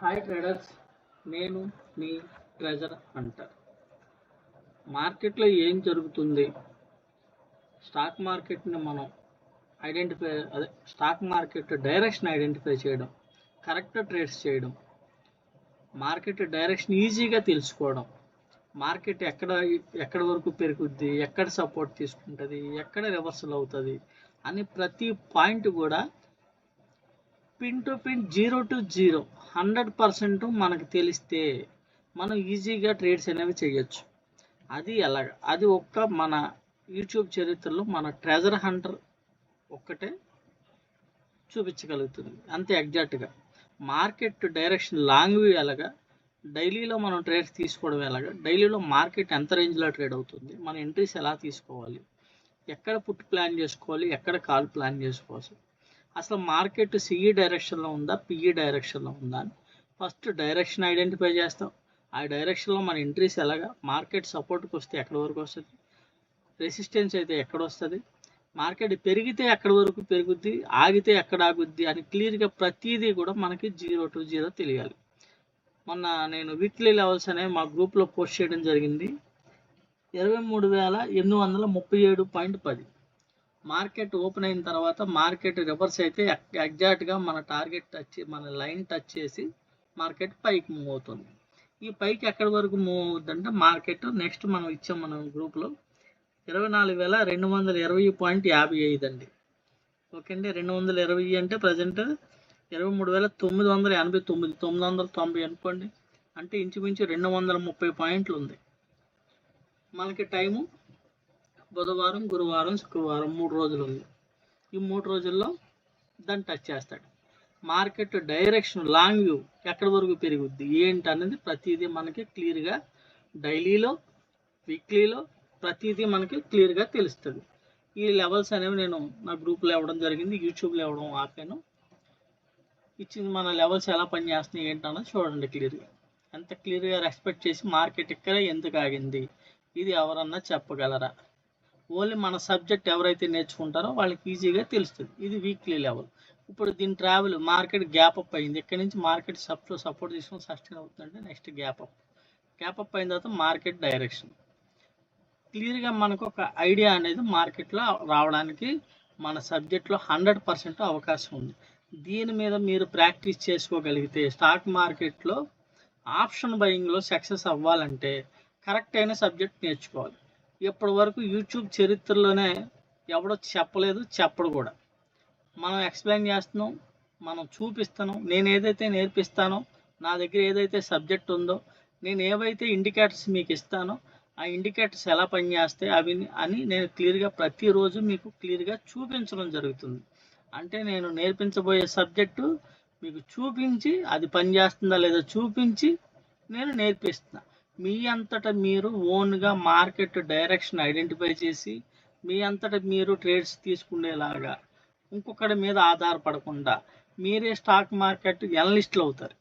Hi traders, నేను మీ treasure Hunter. మార్కెట్లో ఏం జరుగుతుంది, స్టాక్ మార్కెట్ని మనం స్టాక్ మార్కెట్ డైరెక్షన్ ఐడెంటిఫై చేయడం, కరెక్ట్ ట్రేడ్స్ చేయడం, మార్కెట్ డైరెక్షన్ ఈజీగా తెలుసుకోవడం, మార్కెట్ ఎక్కడ వరకు పెరుగుద్ది, ఎక్కడ సపోర్ట్ తీసుకుంటుంది, ఎక్కడ రివర్సల్ అవుతుంది అని ప్రతి పాయింట్ కూడా పిన్ టు పిన్, 0 to 0 100% మనకు తెలిస్తే మనం ఈజీగా ట్రేడ్స్ అనేవి చేయొచ్చు. అది ఎలాగ, అది మన యూట్యూబ్ చరిత్రలో మన ట్రెజర్ హంటర్ ఒక్కటే చూపించగలుగుతుంది. అంతే ఎగ్జాక్ట్గా మార్కెట్ డైరెక్షన్ లాంగ్ వ్యూ ఎలాగా, డైలీలో మనం ట్రేడ్స్ తీసుకోవడం ఎలాగా, డైలీలో మార్కెట్ ఎంత రేంజ్లో ట్రేడ్ అవుతుంది, మన ఎంట్రీస్ ఎలా తీసుకోవాలి, ఎక్కడ పుట్ ప్లాన్ చేసుకోవాలి, ఎక్కడ కాల్ ప్లాన్ చేసుకోవాలి, అసలు మార్కెట్ సిఈ డైరెక్షన్లో ఉందా, పిఈ డైరెక్షన్లో ఉందా అని ఫస్ట్ డైరెక్షన్ ఐడెంటిఫై చేస్తాం. ఆ డైరెక్షన్లో మన ఎంట్రీస్ ఎలాగా, మార్కెట్ సపోర్ట్కి వస్తే ఎక్కడి వరకు వస్తుంది, రెసిస్టెన్స్ అయితే ఎక్కడ వస్తుంది, మార్కెట్ పెరిగితే ఎక్కడి వరకు పెరుగుద్ది, ఆగితే ఎక్కడ ఆగుద్ది అని క్లియర్గా ప్రతిదీ కూడా మనకి 0 to 0 తెలియాలి. మొన్న నేను వీక్లీ లెవెల్స్ అనేవి మా గ్రూప్లో పోస్ట్ చేయడం జరిగింది. 23,837.10 మార్కెట్ ఓపెన్ అయిన తర్వాత మార్కెట్ రివర్స్ అయితే ఎగ్జాక్ట్గా మన టార్గెట్ మన లైన్ టచ్ చేసి మార్కెట్ పైకి మూవ్ అవుతుంది. ఈ పైకి ఎక్కడి వరకు మూవ్ అవుతుందంటే మార్కెట్ నెక్స్ట్ మనం ఇచ్చాం మన గ్రూప్లో 24,220.55 అండి. ఓకే అండి, 220 అంటే ప్రజెంట్ 23,989, 990 అనుకోండి, అంటే ఇంచుమించు 230 పాయింట్లు ఉంది. మనకి టైము బుధవారం, గురువారం, శుక్రవారం 3 రోజులు ఉంది. ఈ 3 రోజుల్లో దాన్ని టచ్ చేస్తాడు. మార్కెట్ డైరెక్షన్ లాంగ్ వ్యూ ఎక్కడి వరకు పెరుగుద్ది ఏంటి అనేది ప్రతిదీ మనకి క్లియర్గా డైలీలో, వీక్లీలో ప్రతిదీ మనకి క్లియర్గా తెలుస్తుంది. ఈ లెవెల్స్ అనేవి నేను నా గ్రూప్లో ఇవ్వడం జరిగింది, యూట్యూబ్లో ఇవ్వడం ఆపాను. ఇచ్చింది మన లెవెల్స్ ఎలా పనిచేస్తున్నాయి ఏంటన్నది చూడండి క్లియర్గా. ఎంత క్లియర్గా రెస్పెక్ట్ చేసి మార్కెట్ ఇక్కడ ఎందుకు ఆగింది, ఇది ఎవరన్నా చెప్పగలరా? ఓన్లీ మన సబ్జెక్ట్ ఎవరైతే నేర్చుకుంటారో వాళ్ళకి ఈజీగా తెలుస్తుంది. ఇది వీక్లీ లెవెల్. ఇప్పుడు దీని ట్రావెల్ మార్కెట్ గ్యాప్ అప్ అయింది, ఇక్కడ నుంచి మార్కెట్ సపోర్ట్ తీసుకొని సస్టైన్ అవుతుందంటే నెక్స్ట్ గ్యాప్ అప్ అయిన తర్వాత మార్కెట్ డైరెక్షన్ క్లియర్గా మనకు ఒక ఐడియా అనేది మార్కెట్లో రావడానికి మన సబ్జెక్ట్లో 100% అవకాశం ఉంది. దీని మీద మీరు ప్రాక్టీస్ చేసుకోగలిగితే స్టాక్ మార్కెట్లో ఆప్షన్ బయింగ్లో సక్సెస్ అవ్వాలంటే కరెక్ట్ అయిన సబ్జెక్ట్ నేర్చుకోవాలి. ఇప్పటి వరకు యూట్యూబ్ చరిత్రలోనే ఎవడో చెప్పలేదు, చెప్పడు కూడా. మనం ఎక్స్ప్లెయిన్ చేస్తున్నాం, మనం చూపిస్తాను, నేను ఏదైతే నేర్పిస్తానో, నా దగ్గర ఏదైతే సబ్జెక్ట్ ఉందో, నేను ఏవైతే ఇండికేటర్స్ మీకు ఇస్తానో ఆ ఇండికేటర్స్ ఎలా పనిచేస్తాయి అవి అని నేను క్లియర్గా ప్రతిరోజు మీకు క్లియర్గా చూపించడం జరుగుతుంది. అంటే నేను నేర్పించబోయే సబ్జెక్టు మీకు చూపించి అది పనిచేస్తుందా లేదా చూపించి నేను నేర్పిస్తున్నా. మీ అంతటా మీరు ఓన్గా మార్కెట్ డైరెక్షన్ ఐడెంటిఫై చేసి మీ అంతటా మీరు ట్రేడ్స్ తీసుకునేలాగా ఇంకొకటి మీద ఆధారపడకుండా మీరే స్టాక్ మార్కెట్ ఎనలిస్టులు అవుతారు.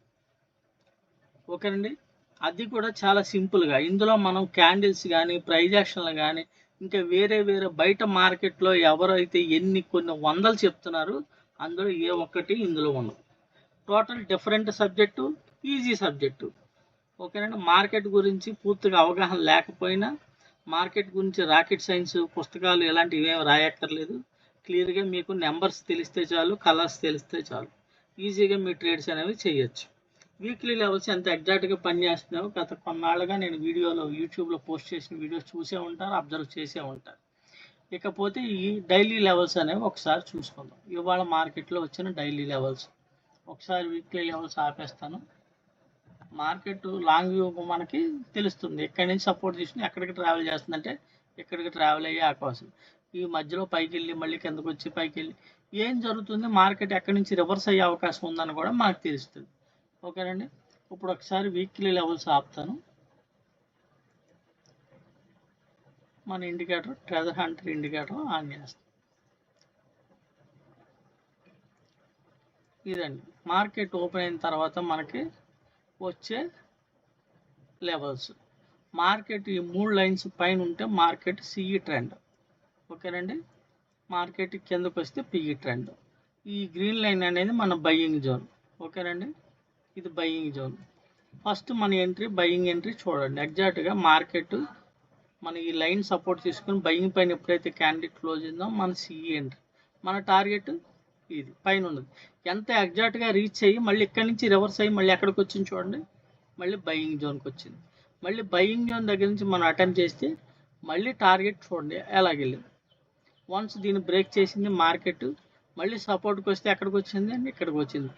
ఓకేనండి, అది కూడా చాలా సింపుల్గా. ఇందులో మనం క్యాండిల్స్ కానీ, ప్రైజ్ యాక్షన్లు కానీ, ఇంకా వేరే బయట మార్కెట్లో ఎవరైతే కొన్ని వందలు చెప్తున్నారు అందులో ఏ ఒక్కటి ఇందులో ఉండదు. Total different subject, easy subject. ఓకేనండి, మార్కెట్ గురించి పూర్తిగా అవగాహన లేకపోయినా, మార్కెట్ గురించి రాకెట్ సైన్స్ పుస్తకాలు ఇలాంటివి ఏమి రాయక్కర్లేదు. క్లియర్గా మీకు నెంబర్స్ తెలిస్తే చాలు, కలర్స్ తెలిస్తే చాలు, ఈజీగా మీ ట్రేడ్స్ అనేవి చేయొచ్చు. వీక్లీ లెవెల్స్ ఎంత ఎగ్జాక్ట్గా పనిచేస్తున్నాయో గత కొన్నాళ్ళుగా నేను యూట్యూబ్లో పోస్ట్ చేసిన వీడియోస్ చూసే ఉంటారు, అబ్జర్వ్ చేసే ఉంటారు. ఇకపోతే ఈ డైలీ లెవెల్స్ అనేవి ఒకసారి చూసుకుందాం. ఇవాళ మార్కెట్లో వచ్చిన డైలీ లెవెల్స్ ఒకసారి వీక్లీ లెవెల్స్ ఆపేస్తాను. మార్కెట్ లాంగ్ వ్యూ మనకి తెలుస్తుంది, ఎక్కడి నుంచి సపోర్ట్ తీసుకుని ఎక్కడికి ట్రావెల్ చేస్తుందంటే ఇక్కడికి ట్రావెల్ అయ్యే అవకాశం. ఈ మధ్యలో పైకి వెళ్ళి మళ్ళీ కిందకు వచ్చి పైకి వెళ్ళి ఏం జరుగుతుంది, మార్కెట్ ఎక్కడి నుంచి రివర్స్ అయ్యే అవకాశం ఉందని కూడా మనకు తెలుస్తుంది. ఓకేనండి, ఇప్పుడు ఒకసారి వీక్లీ లెవెల్స్ ఆపుతాను. మన indicator treasure hunter indicator on చేస్తాం. ఇదండి మార్కెట్ ఓపెన్ అయిన తర్వాత మనకి వచ్చే లెవెల్స్. మార్కెట్ ఈ 3 లైన్స్ పైన ఉంటే మార్కెట్ సిఈ ట్రెండ్. ఓకేనండి, మార్కెట్ కిందకు వస్తే పిఈ ట్రెండ్. ఈ గ్రీన్ లైన్ అనేది మన బయ్యింగ్ జోన్. ఓకేనండి, ఇది బయింగ్ జోన్. ఫస్ట్ మన ఎంట్రీ బయింగ్ ఎంట్రీ చూడండి. ఎగ్జాక్ట్గా మార్కెట్ మన ఈ లైన్ సపోర్ట్ తీసుకుని బయింగ్ పైన ఎప్పుడైతే క్యాండిడేట్ క్లోజ్ అయిందో మన సిఈ ఎంట్రీ. మన టార్గెట్ ఇది పైన ఉన్నది. ఎంత ఎగ్జాక్ట్గా రీచ్ అయ్యి మళ్ళీ ఇక్కడి నుంచి రివర్స్ అయ్యి మళ్ళీ ఎక్కడికి వచ్చింది చూడండి, మళ్ళీ బయింగ్ జోన్కి వచ్చింది. మళ్ళీ బయింగ్ జోన్ దగ్గర నుంచి మనం అటెంప్ట్ చేస్తే మళ్ళీ టార్గెట్ చూడండి ఎలాగెళ్ళింది. వన్స్ దీన్ని బ్రేక్ చేసింది మార్కెట్, మళ్ళీ సపోర్ట్కి వస్తే ఎక్కడికి వచ్చింది అండి, ఇక్కడికి వచ్చింది.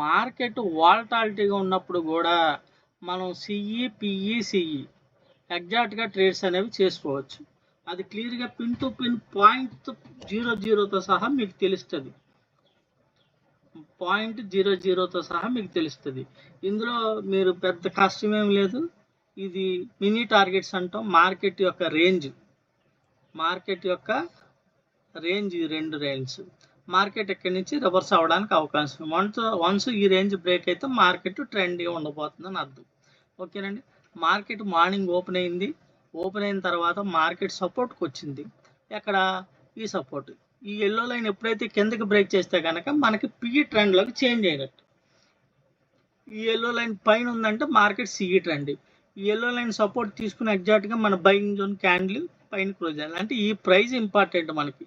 మార్కెట్ వాలటాలిటీగా ఉన్నప్పుడు కూడా మనం సిఈ పిఈ సిఈ ఎగ్జాక్ట్గా ట్రేడ్స్ అనేవి చేసుకోవచ్చు. అది క్లియర్గా పిన్ టు పిన్ .00తో సహా మీకు తెలుస్తుంది. .00తో సహా మీకు తెలుస్తుంది. ఇందులో మీరు పెద్ద కష్టమేం లేదు. ఇది మినీ టార్గెట్స్ అంటాం. మార్కెట్ యొక్క రేంజ్ ఈ రెండు రేంజ్. మార్కెట్ ఇక్కడి నుంచి రివర్స్ అవ్వడానికి అవకాశం. వన్స్ ఈ రేంజ్ బ్రేక్ అయితే మార్కెట్ ట్రెండ్గా ఉండబోతుందని అర్థం. ఓకేనండి. మార్కెట్ మార్నింగ్ ఓపెన్ అయింది. ఓపెన్ అయిన తర్వాత మార్కెట్ సపోర్ట్కి వచ్చింది. ఎక్కడ ఈ సపోర్ట్, ఈ ఎల్లో లైన్ ఎప్పుడైతే కిందకి బ్రేక్ చేస్తే కనుక మనకి పిఈ ట్రెండ్లోకి చేంజ్ అయినట్టు. ఈ ఎల్లో లైన్ పైన ఉందంటే మార్కెట్ సిఈ ట్రెండ్. ఈ ఎల్లో లైన్ సపోర్ట్ తీసుకుని ఎగ్జాక్ట్గా మన బయింగ్ జోన్ క్యాండిల్ పైన క్లోజ్ అయ్యాలి. అంటే ఈ ప్రైజ్ ఇంపార్టెంట్ మనకి.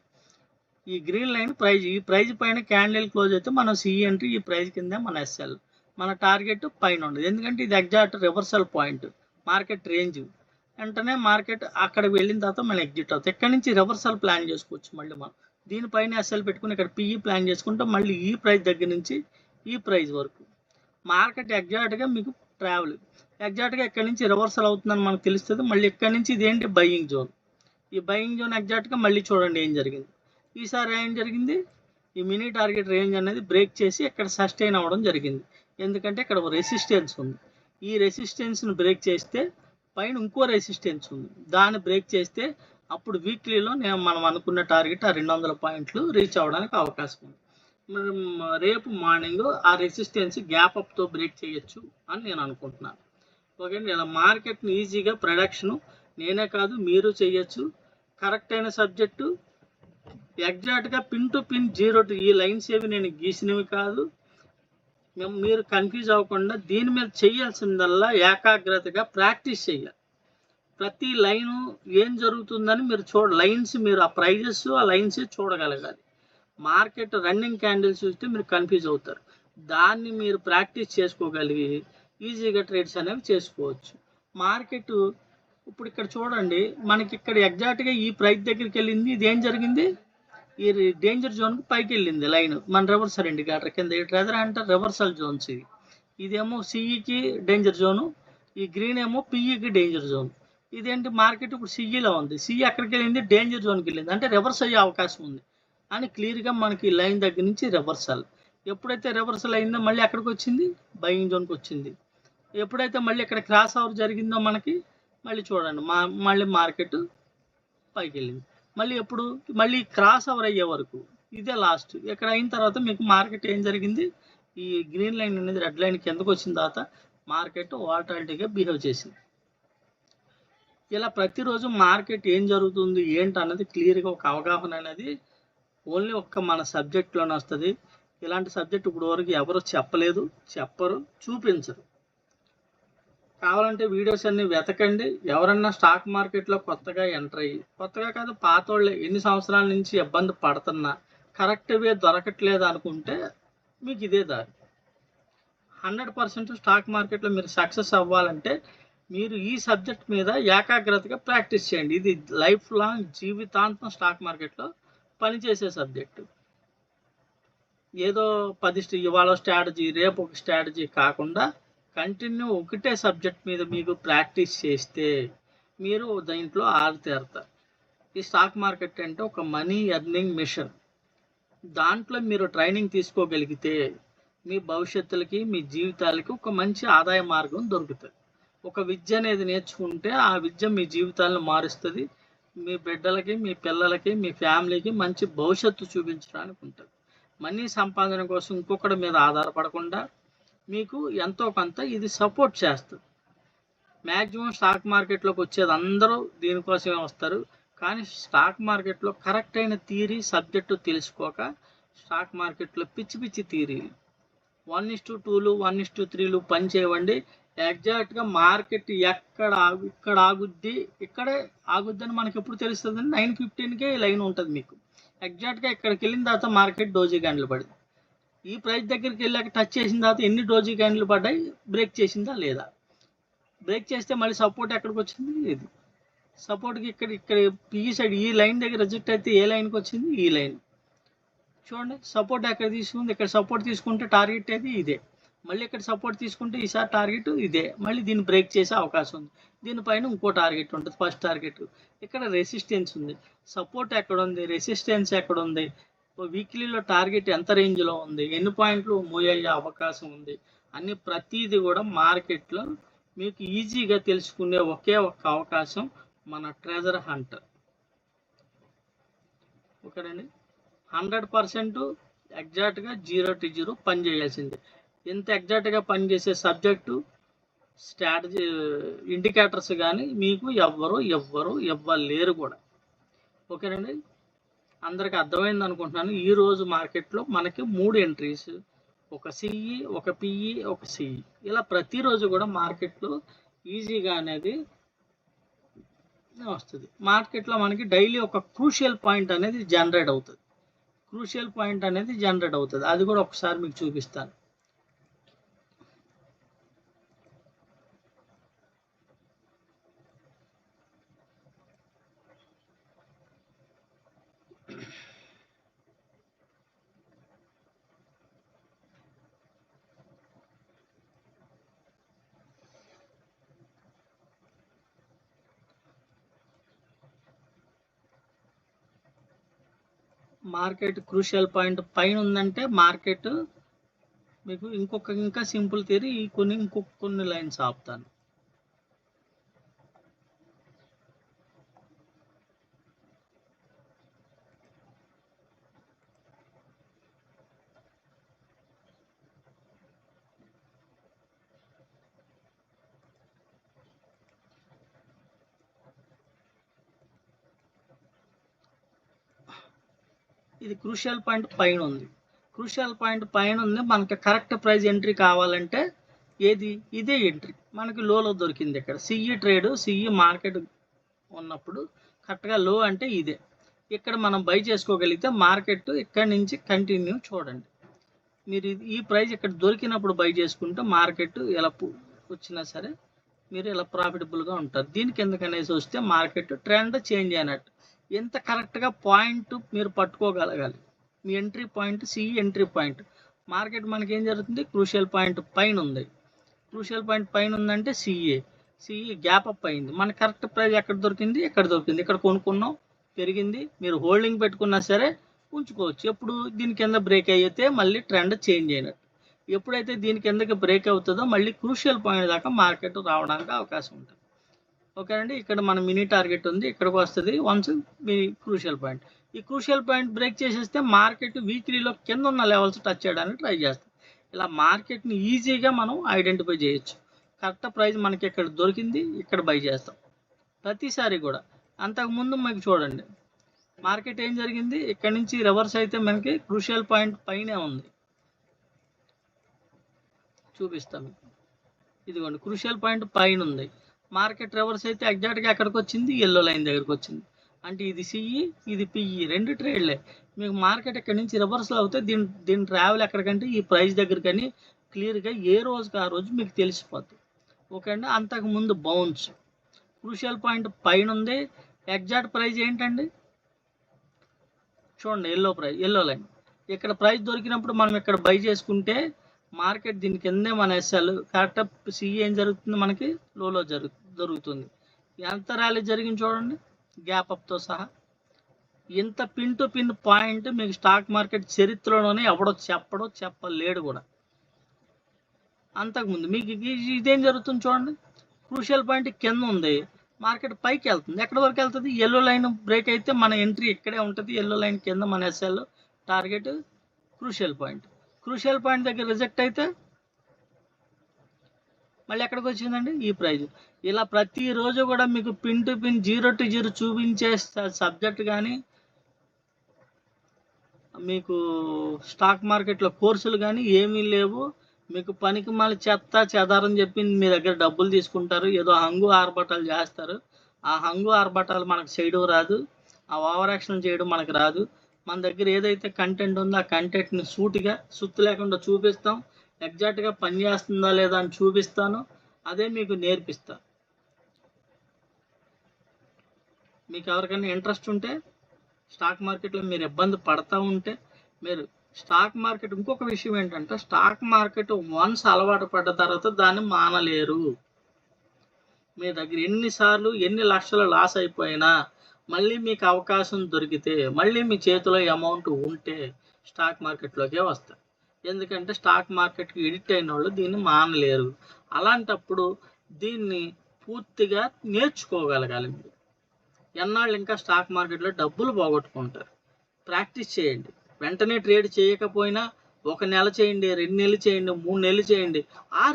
ఈ గ్రీన్ లైన్ ప్రైజ్, ఈ ప్రైజ్ పైన క్యాండిల్ క్లోజ్ అయితే మనం సిఈ ఎంట్రీ, ఈ ప్రైజ్ కింద మన ఎస్ఎల్. మన టార్గెట్ పైన ఉండదు, ఎందుకంటే ఇది exact reversal point market range. వెంటనే మార్కెట్ అక్కడికి వెళ్ళిన తర్వాత మనం ఎగ్జిట్ అవుతాం. ఇక్కడ నుంచి రివర్సల్ ప్లాన్ చేసుకోవచ్చు. మళ్ళీ మనం దీనిపైన ఎస్ఎల్ పెట్టుకుని ఇక్కడ పిఈ ప్లాన్ చేసుకుంటాం. మళ్ళీ ఈ ప్రైస్ దగ్గర నుంచి ఈ ప్రైస్ వరకు మార్కెట్ ఎగ్జాక్ట్గా మీకు ట్రావెల్ ఎగ్జాక్ట్గా ఇక్కడ నుంచి రివర్సల్ అవుతుందని మనకు తెలుస్తుంది. మళ్ళీ ఇక్కడ నుంచి ఇదేంటి బయింగ్ జోన్. ఈ బయింగ్ జోన్ ఎగ్జాక్ట్గా మళ్ళీ చూడండి ఏం జరిగింది. ఈసారి ఏం జరిగింది, ఈ మినీ టార్గెట్ రేంజ్ అనేది బ్రేక్ చేసి ఇక్కడ సస్టైన్ అవ్వడం జరిగింది. ఎందుకంటే ఇక్కడ రెసిస్టెన్స్ ఉంది. ఈ రెసిస్టెన్స్ని బ్రేక్ చేస్తే పైన ఇంకో రెసిస్టెన్స్ ఉంది, దాన్ని బ్రేక్ చేస్తే అప్పుడు వీక్లీలో మనం అనుకున్న టార్గెట్ ఆ 200 పాయింట్లు రీచ్ అవ్వడానికి అవకాశం ఉంది. రేపు మార్నింగ్ ఆ రెసిస్టెన్స్ గ్యాప్ అప్తో బ్రేక్ చేయొచ్చు అని నేను అనుకుంటున్నాను. ఓకే, ఇలా మార్కెట్ని ఈజీగా ప్రొడక్షను నేనే కాదు మీరు చేయొచ్చు. కరెక్ట్ అయిన సబ్జెక్టు ఎగ్జాక్ట్గా పిన్ టు పిన్ 0 to ఈ లైన్స్ ఏవి నేను గీసినవి కాదు. మీరు కన్ఫ్యూజ్ అవ్వకుండా దీని మీద చేయాల్సిందల్లా ఏకాగ్రతగా ప్రాక్టీస్ చేయాలి. ప్రతి లైను ఏం జరుగుతుందని మీరు లైన్స్ మీరు ఆ ప్రైజెస్ ఆ లైన్స్ చూడగలగాలి. మార్కెట్ రన్నింగ్ క్యాండిల్స్ చూస్తే మీరు కన్ఫ్యూజ్ అవుతారు. దాన్ని మీరు ప్రాక్టీస్ చేసుకోగలిగి ఈజీగా ట్రేడ్స్ అనేవి చేసుకోవచ్చు. మార్కెట్ ఇప్పుడు ఇక్కడ చూడండి, మనకి ఇక్కడ ఎగ్జాక్ట్గా ఈ ప్రైస్ దగ్గరికి వెళ్ళింది. ఇది ఏం జరిగింది, ఈ డేంజర్ జోన్కి పైకి వెళ్ళింది లైన్. మన రివర్సల్ ఇండికేటర్ కింద ట్రెజర్ అంటే రివర్సల్ జోన్స్. ఇదేమో సిఈకి డేంజర్ జోను, ఈ గ్రీన్ ఏమో పిఈకి డేంజర్ జోన్. ఇదేంటి మార్కెట్ ఇప్పుడు సిఈలో ఉంది. సిఈ ఎక్కడికి వెళ్ళింది, డేంజర్ జోన్కి వెళ్ళింది. అంటే రివర్స్ అయ్యే అవకాశం ఉంది అని క్లియర్గా మనకి లైన్ దగ్గర నుంచి రివర్సల్. ఎప్పుడైతే రివర్సల్ అయిందో మళ్ళీ ఎక్కడికి వచ్చింది, బయింగ్ జోన్కి వచ్చింది. ఎప్పుడైతే మళ్ళీ ఇక్కడ క్రాస్ ఓవర్ జరిగిందో మనకి మళ్ళీ చూడండి మళ్ళీ మార్కెట్ పైకి వెళ్ళింది. మళ్ళీ ఎప్పుడు మళ్ళీ క్రాస్ ఓవర్ అయ్యే వరకు ఇదే లాస్ట్. ఇక్కడ అయిన తర్వాత మీకు మార్కెట్ ఏం జరిగింది, ఈ గ్రీన్ లైన్ అనేది రెడ్ లైన్ కిందకు వచ్చిన తర్వాత మార్కెట్ వాలటాలిటీగా బిహేవ్ చేసింది. ఇలా ప్రతిరోజు మార్కెట్ ఏం జరుగుతుంది ఏంటి అన్నది క్లియర్గా ఒక అవగాహన అనేది ఓన్లీ ఒక్క మన సబ్జెక్ట్లోనే వస్తుంది. ఇలాంటి సబ్జెక్ట్ ఇప్పుడు వరకు ఎవరు చెప్పలేదు, చెప్పరు, చూపించరు. కావాలంటే వీడియోస్ అన్ని వెతకండి. ఎవరన్నా స్టాక్ మార్కెట్లో కొత్తగా ఎంటర్ అయ్యి, కొత్తగా కాదు పాత వాళ్ళే ఎన్ని సంవత్సరాల నుంచి ఇబ్బంది పడుతున్నా కరెక్ట్ వే దొరకట్లేదు అనుకుంటే మీకు ఇదే దారి. 100% స్టాక్ మార్కెట్లో మీరు సక్సెస్ అవ్వాలంటే మీరు ఈ సబ్జెక్ట్ మీద ఏకాగ్రతగా ప్రాక్టీస్ చేయండి. ఇది లైఫ్ లాంగ్ జీవితాంతం స్టాక్ మార్కెట్లో పనిచేసే సబ్జెక్టు. ఏదో 10 ఇవాళ స్ట్రాటజీ రేపు ఒక స్ట్రాటజీ కాకుండా కంటిన్యూ ఒకటే సబ్జెక్ట్ మీద మీకు ప్రాక్టీస్ చేస్తే మీరు దీంట్లో ఆరితేరుతారు. ఈ స్టాక్ మార్కెట్ అంటే ఒక మనీ ఎర్నింగ్ మిషన్. దాంట్లో మీరు ట్రైనింగ్ తీసుకోగలిగితే మీ భవిష్యత్తులకి మీ జీవితాలకి ఒక మంచి ఆదాయ మార్గం దొరుకుతుంది. ఒక విద్య అనేది నేర్చుకుంటే ఆ విద్య మీ జీవితాలను మారుస్తుంది. మీ బిడ్డలకి మీ పిల్లలకి మీ ఫ్యామిలీకి మంచి భవిష్యత్తు చూపించడానికి ఉంటుంది. మనీ సంపాదన కోసం ఇంకొకటి మీద ఆధారపడకుండా మీకు ఎంతో కొంత ఇది సపోర్ట్ చేస్తుంది. మ్యాక్సిమం స్టాక్ మార్కెట్లోకి వచ్చేది అందరూ దీనికోసమే వస్తారు. కానీ స్టాక్ మార్కెట్లో కరెక్ట్ అయిన థియరీ సబ్జెక్టు తెలుసుకోక స్టాక్ మార్కెట్లో పిచ్చి పిచ్చి థియరీలు 1:2లు 1:3లు పని చేయవండి. ఎగ్జాక్ట్గా మార్కెట్ ఇక్కడ ఆగుద్ది, ఇక్కడే ఆగుద్ది అని మనకి ఎప్పుడు తెలుస్తుంది? 9:15కే లైన్ ఉంటుంది మీకు. ఎగ్జాక్ట్గా ఇక్కడికి వెళ్ళిన తర్వాత మార్కెట్ డోజీ క్యాండిల్ పడింది. ఈ ప్రైస్ దగ్గరికి వెళ్ళాక టచ్ చేసిన తర్వాత ఎన్ని డోజీ క్యాండిల్ పడ్డాయి, బ్రేక్ చేసిందా లేదా? బ్రేక్ చేస్తే మళ్ళీ సపోర్ట్ ఎక్కడికి వచ్చింది? ఇది సపోర్ట్కి ఇక్కడ ఈ సైడ్ ఈ లైన్ దగ్గర రిజెక్ట్ అయితే ఏ లైన్కి వచ్చింది? ఈ లైన్ చూడండి. సపోర్ట్ ఎక్కడ తీసుకుంది? ఇక్కడ సపోర్ట్ తీసుకుంటే టార్గెట్ అయితే ఇదే. మళ్ళీ ఇక్కడ సపోర్ట్ తీసుకుంటే ఈసారి టార్గెట్ ఇదే. మళ్ళీ దీన్ని బ్రేక్ చేసే అవకాశం ఉంది. దీనిపైన ఇంకో టార్గెట్ ఉంటుంది, ఫస్ట్ టార్గెట్. ఇక్కడ రెసిస్టెన్స్ ఉంది. సపోర్ట్ ఎక్కడ ఉంది, రెసిస్టెన్స్ ఎక్కడ ఉంది, వీక్లీలో టార్గెట్ ఎంత రేంజ్లో ఉంది, ఎన్ని పాయింట్లు మూవ్ అయ్యే అవకాశం ఉంది అని ప్రతిదీ కూడా మార్కెట్లో మీకు ఈజీగా తెలుసుకునే ఒకే ఒక్క అవకాశం మన ట్రెజర్ హంట్. ఓకేనండి. 100% ఎగ్జాక్ట్గా 0 to 0 పని చేయాల్సిందే. ఇంత ఎగ్జాక్ట్గా పనిచేసే సబ్జెక్టు స్ట్రాటజీ ఇండికేటర్స్ కానీ మీకు ఎవ్వలేరు కూడా. ఓకేనండి. అందరికి అర్థమైంది అనుకుంటున్నాను. ఈరోజు మార్కెట్లో మనకి 3 ఎంట్రీస్, ఒక సిఈ, ఒక పిఈ, ఒక సిఈ, ఇలా ప్రతిరోజు కూడా మార్కెట్లో ఈజీగా అనేది వస్తుంది. మార్కెట్లో మనకి డైలీ ఒక క్రూషియల్ పాయింట్ అనేది జనరేట్ అవుతుంది. అది కూడా ఒకసారి మీకు చూపిస్తాను. మార్కెట్ క్రూషియల్ పాయింట్ పైన ఉందంటే మార్కెట్ మీకు ఇంకా సింపుల్ థియరీ, కొన్ని లైన్స్ ఆపుతాను. ఇది క్రూషియల్ పాయింట్ పైన ఉంది. మనకి కరెక్ట్ ప్రైస్ ఎంట్రీ కావాలంటే ఏది? ఇదే ఎంట్రీ. మనకి లోలో దొరికింది. ఇక్కడ సిఈ మార్కెట్ ఉన్నప్పుడు కరెక్ట్గా లో అంటే ఇదే. ఇక్కడ మనం బై చేసుకోగలిగితే మార్కెట్ ఇక్కడ నుంచి కంటిన్యూ చూడండి. మీరు ఈ ప్రైస్ ఇక్కడ దొరికినప్పుడు బై చేసుకుంటే మార్కెట్ ఎలా వచ్చినా సరే మీరు ఇలా ప్రాఫిటబుల్గా ఉంటారు. దీనికి ఎందుకనేసి వస్తే మార్కెట్ ట్రెండ్ చేంజ్ అయినట్టు. ఎంత కరెక్ట్గా పాయింట్ మీరు పట్టుకోగలగాలి. మీ entry point CE entry point. Market మనకి ఏం జరుగుతుంది? క్రూషియల్ పాయింట్ పైన ఉంది. ఉందంటే సిఈ గ్యాప్ అప్ అయింది. మన కరెక్ట్ ప్రైస్ ఎక్కడ దొరికింది? ఇక్కడ కొనుక్కున్నాం, పెరిగింది. మీరు హోల్డింగ్ పెట్టుకున్నా సరే ఉంచుకోవచ్చు. ఎప్పుడు దీని కింద బ్రేక్ అయితే మళ్ళీ ట్రెండ్ చేంజ్ అయినట్టు. ఎప్పుడైతే దీని కిందకి బ్రేక్ అవుతుందో మళ్ళీ క్రూషియల్ పాయింట్ దాకా మార్కెట్ రావడానికి అవకాశం ఉంటుంది. ఓకేనండి. ఇక్కడ మన మినీ టార్గెట్ ఉంది, ఇక్కడికి వస్తుంది వన్స్ మినీ క్రూషియల్ పాయింట్. ఈ క్రూషియల్ పాయింట్ బ్రేక్ చేసేస్తే మార్కెట్ వీక్లీలో కింద ఉన్న లెవెల్స్ టచ్ చేయడానికి ట్రై చేస్తాం. ఇలా మార్కెట్ని ఈజీగా మనం ఐడెంటిఫై చేయొచ్చు. కరెక్ట్ ప్రైస్ మనకి ఇక్కడ దొరికింది, ఇక్కడ బై చేస్తాం ప్రతిసారి కూడా. అంతకుముందు మీకు చూడండి మార్కెట్ ఏం జరిగింది? ఇక్కడ నుంచి రివర్స్ అయితే మనకి క్రూషియల్ పాయింట్ పైనే ఉంది. చూపిస్తాం మీకు. ఇదిగోండి క్రూషియల్ పాయింట్ పైన ఉంది. మార్కెట్ రివర్స్ అయితే ఎగ్జాక్ట్గా ఎక్కడికి వచ్చింది? ఎల్లో లైన్ దగ్గరికి వచ్చింది. అంటే ఇది సిఈ, ఇది పిఈ, 2 ట్రేడ్లే. మీకు మార్కెట్ ఇక్కడ నుంచి రివర్స్లో అవుతే దీని ట్రావెల్ ఎక్కడికంటే ఈ ప్రైస్ దగ్గరకని క్లియర్గా ఏ రోజుకి ఆ రోజు మీకు తెలిసిపోతుంది. ఓకే అండి. అంతకుముందు బౌన్స్, క్రూషియల్ పాయింట్ పైన ఉంది. ఎగ్జాక్ట్ ప్రైస్ ఏంటండి? చూడండి ఎల్లో లైన్. ఇక్కడ ప్రైస్ దొరికినప్పుడు మనం ఇక్కడ బై చేసుకుంటే మార్కెట్ దీని కిందే మన ఎస్ఎల్ కరెక్ట్ సిఈ ఏం జరుగుతుంది? మనకి లోలో జరుగుతుంది. ఎంత ర్యాలీ జరిగింది చూడండి, గ్యాప్ అప్తో సహా. ఇంత పిన్ టు పిన్ పాయింట్ మీకు స్టాక్ మార్కెట్ చరిత్రలోనే ఎవడో చెప్పలేడు కూడా. అంతకుముందు మీకు ఇదేం జరుగుతుంది చూడండి, క్రూషియల్ పాయింట్ కింద ఉంది, మార్కెట్ పైకి వెళ్తుంది. ఎక్కడి వరకు వెళ్తుంది? ఎల్లో లైన్ బ్రేక్ అయితే మన ఎంట్రీ ఇక్కడే ఉంటుంది. ఎల్లో లైన్ కింద మన ఎస్ఎల్ టార్గెట్ క్రూషియల్ పాయింట్ దగ్గర రిజెక్ట్ అయితే మళ్ళీ ఎక్కడికి వచ్చిందండి? ఈ ప్రైజ్. ఇలా ప్రతిరోజు కూడా మీకు పిన్ టు పిన్ 0 to 0 చూపించే సబ్జెక్ట్ కానీ మీకు స్టాక్ మార్కెట్లో కోర్సులు కానీ ఏమీ లేవు. మీకు పనికి మళ్ళీ చెత్త చెదారం చెప్పి మీ దగ్గర డబ్బులు తీసుకుంటారు. ఏదో హంగు ఆర్భటాలు చేస్తారు. ఆ హంగు ఆర్భటాలు మనకు చేయడం రాదు. ఆ ఓవర్ యాక్షన్ చేయడం మనకు రాదు. మన దగ్గర ఏదైతే కంటెంట్ ఉందో ఆ కంటెంట్ని సూటిగా సుత్తు లేకుండా చూపిస్తాం. ఎగ్జాక్ట్గా పని చేస్తుందా లేదా అని చూపిస్తాను. అదే మీకు నేర్పిస్తాను. మీకు ఎవరికైనా ఇంట్రెస్ట్ ఉంటే స్టాక్ మార్కెట్లో మీరు ఇబ్బంది పడతా ఉంటే మీరు స్టాక్ మార్కెట్ ఇంకొక విషయం ఏంటంటే స్టాక్ మార్కెట్ వన్స్ అలవాటు పడ్డ తర్వాత దాన్ని మానలేరు. మీ దగ్గర ఎన్నిసార్లు ఎన్ని లక్షలు లాస్ అయిపోయినా మళ్ళీ మీకు అవకాశం దొరికితే మళ్ళీ మీ చేతిలో అమౌంట్ ఉంటే స్టాక్ మార్కెట్లోకే వస్తారు. ఎందుకంటే స్టాక్ మార్కెట్కి ఎడిట్ అయిన వాళ్ళు దీన్ని మానలేరు. అలాంటప్పుడు దీన్ని పూర్తిగా నేర్చుకోగలగాలి. మీరు ఎన్నాళ్ళు ఇంకా స్టాక్ మార్కెట్లో డబ్బులు పోగొట్టుకుంటారు. ప్రాక్టీస్ చేయండి. వెంటనే ట్రేడ్ చేయకపోయినా 1 నెల చేయండి, 2 నెలలు చేయండి, 3 నెలలు చేయండి,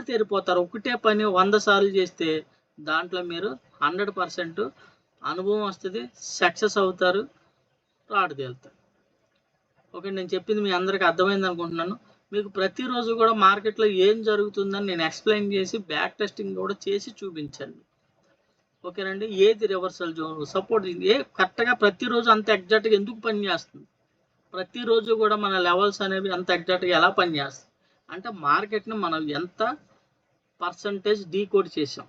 తెరిపోతారు. ఒకటే పని 100 సార్లు చేస్తే దాంట్లో మీరు 100% అనుభవం వస్తుంది, సక్సెస్ అవుతారు, రాడు తేలుతారు. ఓకే, నేను చెప్పింది మీ అందరికీ అర్థమైంది అనుకుంటున్నాను. మీకు ప్రతిరోజు కూడా మార్కెట్లో ఏం జరుగుతుందని నేను ఎక్స్ప్లెయిన్ చేసి బ్యాక్ టెస్టింగ్ కూడా చేసి చూపించండి. ఓకేనండి. ఏది రివర్సల్ జోన్, సపోర్ట్, కరెక్ట్గా ప్రతిరోజు అంత ఎగ్జాక్ట్గా ఎందుకు పనిచేస్తుంది, ప్రతిరోజు కూడా మన లెవెల్స్ అనేవి అంత ఎగ్జాక్ట్గా ఎలా పనిచేస్తాయి అంటే మార్కెట్ని మనం ఎంత పర్సంటేజ్ డీకోడ్ చేసాం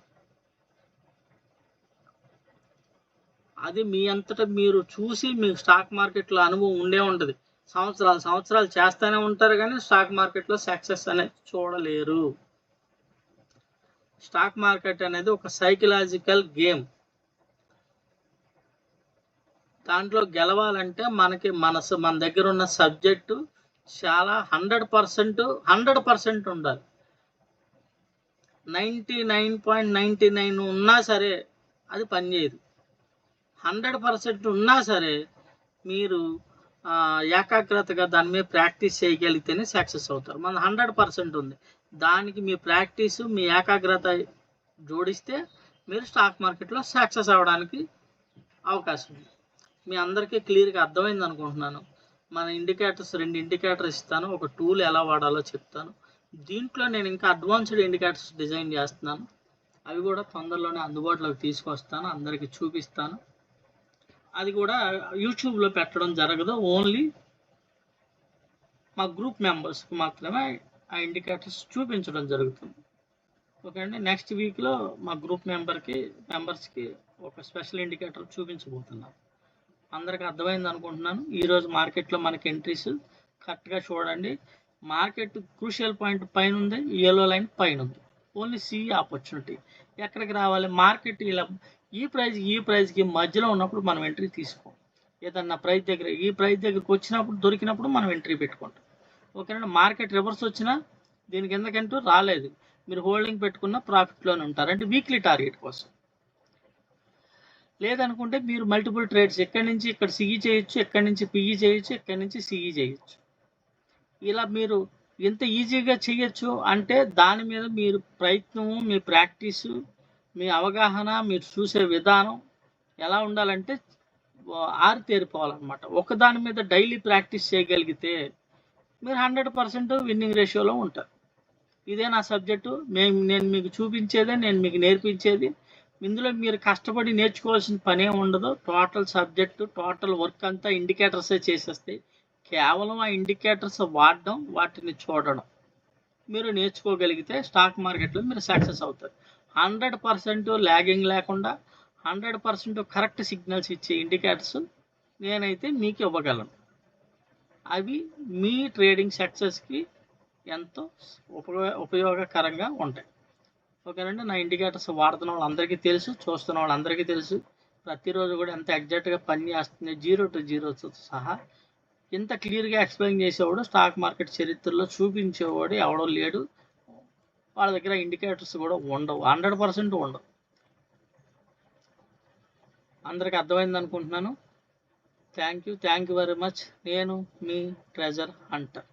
అది మీ అంతటా మీరు చూసి మీకు స్టాక్ మార్కెట్లో అనుభవం ఉండే ఉంటుంది. సంవత్సరాలు చేస్తూనే ఉంటారు కానీ స్టాక్ మార్కెట్లో సక్సెస్ అనేది చూడలేరు. స్టాక్ మార్కెట్ అనేది ఒక సైకలాజికల్ గేమ్. దాంట్లో గెలవాలంటే మనకి మన దగ్గర ఉన్న సబ్జెక్టు చాలా 100% ఉండాలి. 99.99 ఉన్నా సరే అది పనిచేయదు. 100% ఉన్నా సరే మీరు ఏకాగ్రతగా దాని మీద ప్రాక్టీస్ చేయగలిగితేనే సక్సెస్ అవుతారు. మన 100% ఉంది, దానికి మీ ప్రాక్టీసు మీ ఏకాగ్రత జోడిస్తే మీరు స్టాక్ మార్కెట్లో సక్సెస్ అవ్వడానికి అవకాశం ఉంది. మీ అందరికీ క్లియర్గా అర్థమైంది అనుకుంటున్నాను. మన ఇండికేటర్స్ 2 ఇండికేటర్స్ ఇస్తాను, ఒక టూల్ ఎలా వాడాలో చెప్తాను. దీంట్లో నేను ఇంకా అడ్వాన్స్డ్ ఇండికేటర్స్ డిజైన్ చేస్తున్నాను. అవి కూడా తొందరలోనే అందుబాటులోకి తీసుకొస్తాను, అందరికీ చూపిస్తాను. అది కూడా యూట్యూబ్లో పెట్టడం జరగదు, ఓన్లీ మా గ్రూప్ మెంబర్స్కి మాత్రమే ఆ ఇండికేటర్స్ చూపించడం జరుగుతుంది. ఓకే అండి. నెక్స్ట్ వీక్లో మా గ్రూప్ మెంబర్స్కి ఒక స్పెషల్ ఇండికేటర్ చూపించబోతున్నాను. అందరికీ అర్థమైంది అనుకుంటున్నాను. ఈరోజు మార్కెట్లో మనకి ఎంట్రీస్ కరెక్ట్గా చూడండి. మార్కెట్ క్రూషియల్ పాయింట్ పైన ఉంది, yellow లైన్ పైన ఉంది, ఓన్లీ సి ఆపర్చునిటీ. ఎక్కడికి రావాలి, మార్కెట్ ఇలా ఈ ప్రైజ్కి మధ్యలో ఉన్నప్పుడు మనం ఎంట్రీ తీసుకోం. ఏదన్నా ప్రైస్ దగ్గర ఈ ప్రైస్ దగ్గరకు వచ్చినప్పుడు దొరికినప్పుడు మనం ఎంట్రీ పెట్టుకుంటాం. ఓకేనా. మార్కెట్ రివర్స్ వచ్చినా దీనికి ఎందుకంటూ రాలేదు, మీరు హోల్డింగ్ పెట్టుకున్న ప్రాఫిట్లోనే ఉంటారు, అంటే వీక్లీ టార్గెట్ కోసం. లేదనుకుంటే మీరు మల్టిపుల్ ట్రేడ్స్ ఎక్కడి నుంచి ఇక్కడ సిఈ చేయొచ్చు, ఎక్కడి నుంచి పిఈ చేయొచ్చు, ఎక్కడి నుంచి సిఈ చేయొచ్చు. ఇలా మీరు ఎంత ఈజీగా చేయొచ్చు అంటే దాని మీద మీరు ప్రయత్నము, మీ ప్రాక్టీసు, మీ అవగాహన, మీరు చూసే విధానం ఎలా ఉండాలంటే ఆరితేరిపోవాలన్నమాట. ఒకదాని మీద డైలీ ప్రాక్టీస్ చేయగలిగితే మీరు 100% విన్నింగ్ రేషియోలో ఉంటారు. ఇదే నా సబ్జెక్టు. నేను మీకు చూపించేదే, నేను మీకు నేర్పించేది. ఇందులో మీరు కష్టపడి నేర్చుకోవాల్సిన పనే ఉండదు. టోటల్ సబ్జెక్టు, టోటల్ వర్క్ అంతా ఇండికేటర్సే చేసేస్తాయి. కేవలం ఆ ఇండికేటర్స్ వాడడం, వాటిని చూడడం మీరు నేర్చుకోగలిగితే స్టాక్ మార్కెట్లో మీరు సక్సెస్ అవుతారు. 100% ల్యాగింగ్ లేకుండా 100% కరెక్ట్ సిగ్నల్స్ ఇచ్చే ఇండికేటర్స్ నేనైతే మీకు ఇవ్వగలను. అవి మీ ట్రేడింగ్ సక్సెస్కి ఎంతో ఉపయోగకరంగా ఉంటాయి. ఓకేనండి. నా ఇండికేటర్స్ వాడుతున్న వాళ్ళందరికీ తెలుసు, చూస్తున్న వాళ్ళందరికీ తెలుసు. ప్రతిరోజు కూడా ఎంత ఎగ్జాక్ట్గా పని చేస్తుంది, 0 to 0 సహా ఇంత క్లియర్గా ఎక్స్ప్లెయిన్ చేసేవాడు స్టాక్ మార్కెట్ చరిత్రలో చూపించేవాడు ఎవడో లేడు. వాళ్ళ దగ్గర ఇండికేటర్స్ కూడా ఉండవు, 100% ఉండవు. అందరికీ అర్థమైంది అనుకుంటున్నాను. Thank you very much. నేను మీ ట్రెజర్ హంటర్.